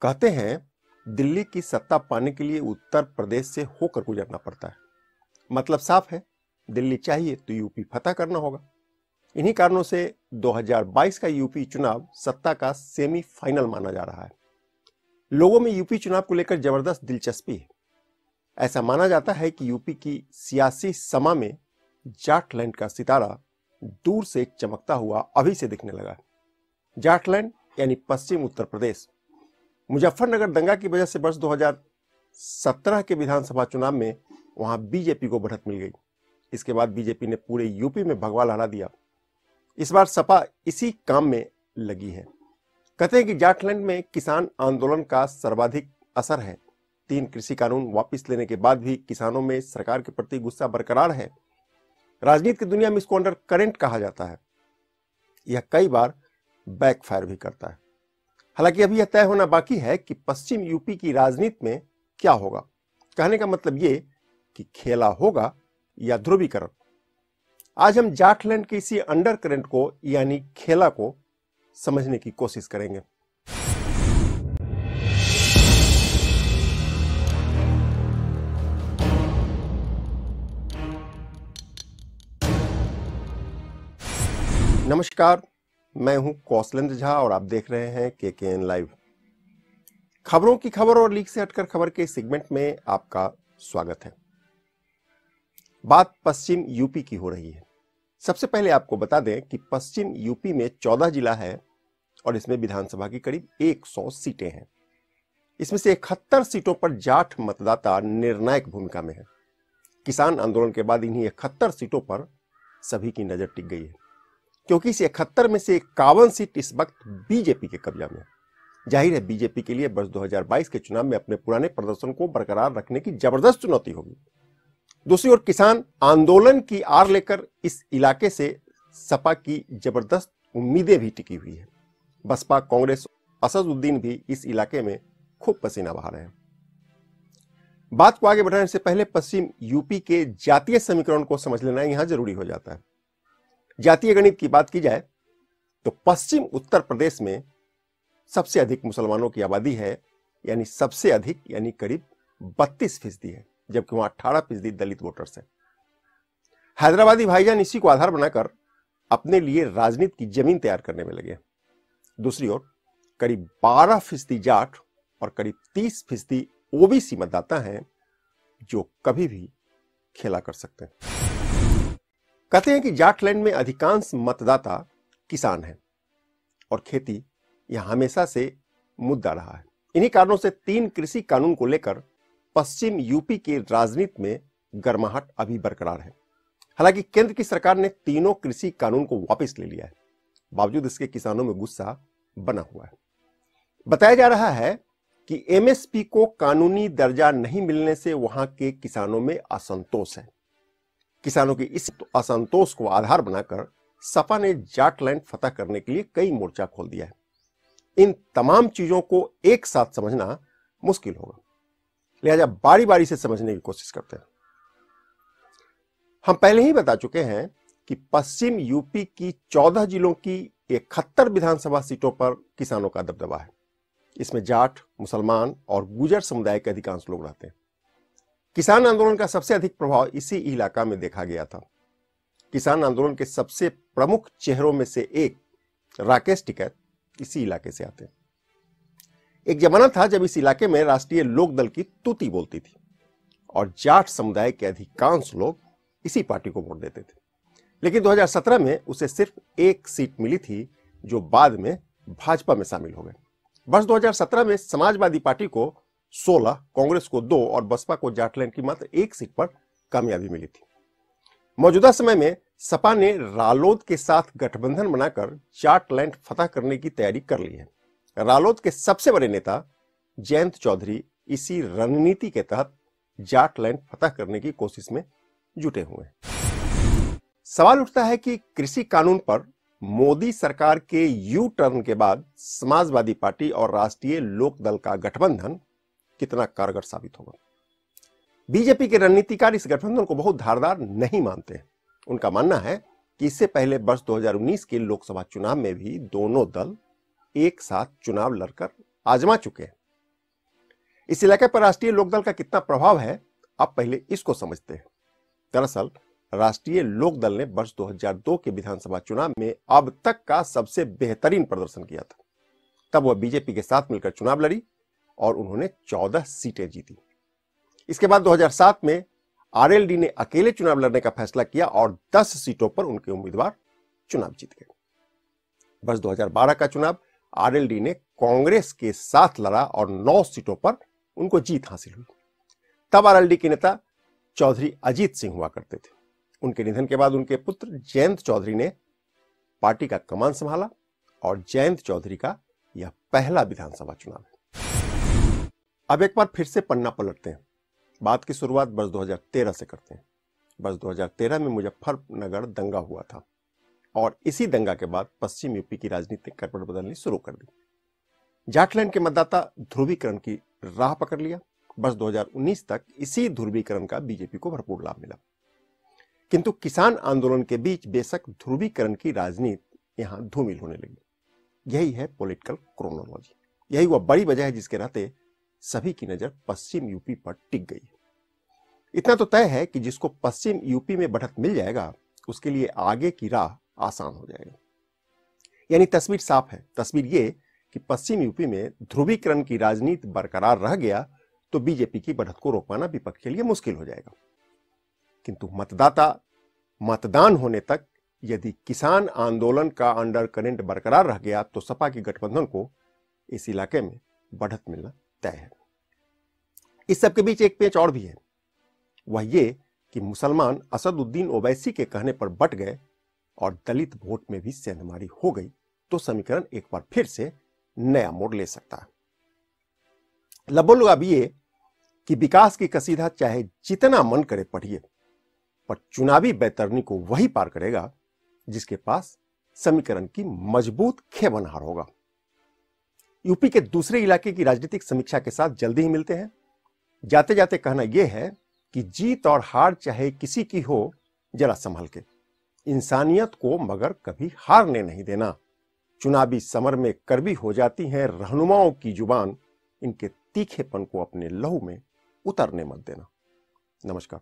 कहते हैं दिल्ली की सत्ता पाने के लिए उत्तर प्रदेश से होकर गुजरना पड़ता है। मतलब साफ है, दिल्ली चाहिए तो यूपी फतह करना होगा। इन्हीं कारणों से 2022 का यूपी चुनाव सत्ता का सेमीफाइनल माना जा रहा है। लोगों में यूपी चुनाव को लेकर जबरदस्त दिलचस्पी है। ऐसा माना जाता है कि यूपी की सियासी समा में जाटलैंड का सितारा दूर से चमकता हुआ अभी से दिखने लगा। जाटलैंड यानी पश्चिम उत्तर प्रदेश। मुजफ्फरनगर दंगा की वजह से वर्ष 2017 के विधानसभा चुनाव में वहां बीजेपी को बढ़त मिल गई। इसके बाद बीजेपी ने पूरे यूपी में भगवा लहरा दिया। इस बार सपा इसी काम में लगी है। कहते हैं कि जाटलैंड में किसान आंदोलन का सर्वाधिक असर है। 3 कृषि कानून वापस लेने के बाद भी किसानों में सरकार के प्रति गुस्सा बरकरार है। राजनीति की दुनिया में इसको अंडर करंट कहा जाता है। यह कई बार बैकफायर भी करता है। हालांकि अभी यह तय होना बाकी है कि पश्चिम यूपी की राजनीति में क्या होगा। कहने का मतलब ये कि खेला होगा या ध्रुवीकरण। आज हम जाटलैंड के इसी अंडर करंट को यानी खेला को समझने की कोशिश करेंगे। नमस्कार, मैं हूं कौशलेंद्र झा और आप देख रहे हैं केकेएन लाइव। खबरों की खबर और लीक से हटकर खबर के सेगमेंट में आपका स्वागत है। बात पश्चिम यूपी की हो रही है। सबसे पहले आपको बता दें कि पश्चिम यूपी में 14 जिला है और इसमें विधानसभा की करीब 100 सीटें हैं। इसमें से 71 सीटों पर जाट मतदाता निर्णायक भूमिका में है। किसान आंदोलन के बाद इन्हीं 71 सीटों पर सभी की नजर टिक गई है, क्योंकि इस 71 में से 51 सीट इस वक्त बीजेपी के कब्जा में है। जाहिर है बीजेपी के लिए वर्ष 2022 के चुनाव में अपने पुराने प्रदर्शन को बरकरार रखने की जबरदस्त चुनौती होगी। दूसरी ओर किसान आंदोलन की आड़ लेकर इस इलाके से सपा की जबरदस्त उम्मीदें भी टिकी हुई है। बसपा, कांग्रेस, असदुद्दीन भी इस इलाके में खूब पसीना बहा रहे हैं। बात को आगे बढ़ाने से पहले पश्चिम यूपी के जातीय समीकरण को समझ लेना यहां जरूरी हो जाता है। जातीय गणित की बात की जाए तो पश्चिम उत्तर प्रदेश में सबसे अधिक मुसलमानों की आबादी है, यानी सबसे अधिक यानी करीब 32% है, जबकि वहां 18% दलित वोटर्स हैं। हैदराबादी भाईजान इसी को आधार बनाकर अपने लिए राजनीति की जमीन तैयार करने में लगे। दूसरी ओर करीब 12% जाट और करीब 30% ओबीसी मतदाता हैं जो कभी भी खेला कर सकते हैं। कहते हैं कि जाटलैंड में अधिकांश मतदाता किसान हैं और खेती यहां हमेशा से मुद्दा रहा है। इन्हीं कारणों से 3 कृषि कानून को लेकर पश्चिम यूपी की राजनीति में गर्माहट अभी बरकरार है। हालांकि केंद्र की सरकार ने तीनों कृषि कानून को वापस ले लिया है। बावजूद इसके किसानों में गुस्सा बना हुआ है। बताया जा रहा है कि एमएसपी को कानूनी दर्जा नहीं मिलने से वहां के किसानों में असंतोष है। किसानों के इस असंतोष को आधार बनाकर सपा ने जाटलैंड फतह करने के लिए कई मोर्चा खोल दिया है। इन तमाम चीजों को एक साथ समझना मुश्किल होगा, लिहाजा बारी बारी से समझने की कोशिश करते हैं। हम पहले ही बता चुके हैं कि पश्चिम यूपी की 14 जिलों की 71 विधानसभा सीटों पर किसानों का दबदबा है। इसमें जाट, मुसलमान और गुर्जर समुदाय के अधिकांश लोग रहते हैं। किसान आंदोलन का सबसे अधिक प्रभाव इसी इलाका में देखा गया था। किसान आंदोलन के सबसे प्रमुख चेहरों में से एक राकेश टिकैत इसी इलाके से आते हैं। एक जमाना था जब इस इलाके में राष्ट्रीय लोक दल की तूती बोलती थी और जाट समुदाय के अधिकांश लोग इसी पार्टी को वोट देते थे। लेकिन 2017 में उसे सिर्फ 1 सीट मिली थी, जो बाद में भाजपा में शामिल हो गए। वर्ष 2017 में समाजवादी पार्टी को 16, कांग्रेस को 2 और बसपा को जाटलैंड की मात्र 1 सीट पर कामयाबी मिली थी। मौजूदा समय में सपा ने रालोद के साथ गठबंधन बनाकर जाटलैंड फतह करने की तैयारी कर ली है। रालोद के सबसे बड़े नेता जयंत चौधरी इसी रणनीति के तहत जाटलैंड फतह करने की कोशिश में जुटे हुए हैं। सवाल उठता है कि कृषि कानून पर मोदी सरकार के यू टर्न के बाद समाजवादी पार्टी और राष्ट्रीय लोक दल का गठबंधन कितना कारगर साबित होगा। बीजेपी के रणनीतिकार इस गठबंधन को बहुत धारदार नहीं मानते। उनका मानना है कि इससे पहले वर्ष 2019 के लोकसभा चुनाव में भी दोनों दल एक साथ चुनाव लड़कर आजमा चुके हैं। इस इलाके पर राष्ट्रीय लोकदल का कितना प्रभाव है, आप पहले इसको समझते हैं। दरअसल राष्ट्रीय लोकदल ने वर्ष 2002 के विधानसभा चुनाव में अब तक का सबसे बेहतरीन प्रदर्शन किया था। तब वह बीजेपी के साथ मिलकर चुनाव लड़ी और उन्होंने 14 सीटें जीती। इसके बाद 2007 में आरएलडी ने अकेले चुनाव लड़ने का फैसला किया और 10 सीटों पर उनके उम्मीदवार चुनाव जीत गए। वर्ष 2012 का चुनाव आरएलडी ने कांग्रेस के साथ लड़ा और 9 सीटों पर उनको जीत हासिल हुई। तब आरएलडी के नेता चौधरी अजीत सिंह हुआ करते थे। उनके निधन के बाद उनके पुत्र जयंत चौधरी ने पार्टी का कमान संभाला और जयंत चौधरी का यह पहला विधानसभा चुनाव है। अब एक बार फिर से पन्ना पलटते हैं। बात की शुरुआत वर्ष 2013 से करते हैं। वर्ष 2013 में मुजफ्फरनगर दंगा हुआ था और इसी दंगा के बाद पश्चिम यूपी की राजनीतिक करवट बदलनी शुरू कर दी। जाटलैंड के मतदाता ध्रुवीकरण की राह पकड़ लिया। वर्ष 2019 तक इसी ध्रुवीकरण का बीजेपी को भरपूर लाभ मिला। किंतु किसान आंदोलन के बीच बेशक ध्रुवीकरण की राजनीति यहां धूमिल होने लगी। यही है पॉलिटिकल क्रोनोलॉजी। यही वह बड़ी वजह है जिसके रहते सभी की नजर पश्चिम यूपी पर टिक गई। इतना तो तय है कि जिसको पश्चिम यूपी में बढ़त मिल जाएगा उसके लिए आगे की राह आसान हो जाएगा। यानी तस्वीर साफ है। तस्वीर ये कि पश्चिम यूपी में ध्रुवीकरण की राजनीति बरकरार रह गया तो बीजेपी की बढ़त को रोक पाना विपक्ष के लिए मुश्किल हो जाएगा। किंतु मतदान होने तक यदि किसान आंदोलन का अंडर करेंट बरकरार रह गया तो सपा की गठबंधन को इस इलाके में बढ़त मिलना तय है। इस सबके बीच एक पेच और भी है। वह ये कि मुसलमान असदुद्दीन ओवैसी के कहने पर बट गए और दलित वोट में भी सेंधमारी हो गई तो समीकरण एक बार फिर से नया मोड़ ले सकता है। लबोलुग अब ये कि विकास की कसीदा चाहे जितना मन करे पढ़िए, पर चुनावी बैतरनी को वही पार करेगा जिसके पास समीकरण की मजबूत खेबनहार होगा। यूपी के दूसरे इलाके की राजनीतिक समीक्षा के साथ जल्दी ही मिलते हैं। जाते जाते कहना यह है कि जीत और हार चाहे किसी की हो, जरा संभल के, इंसानियत को मगर कभी हारने नहीं देना। चुनावी समर में कड़वी हो जाती हैं रहनुमाओं की जुबान, इनके तीखेपन को अपने लहू में उतरने मत देना। नमस्कार।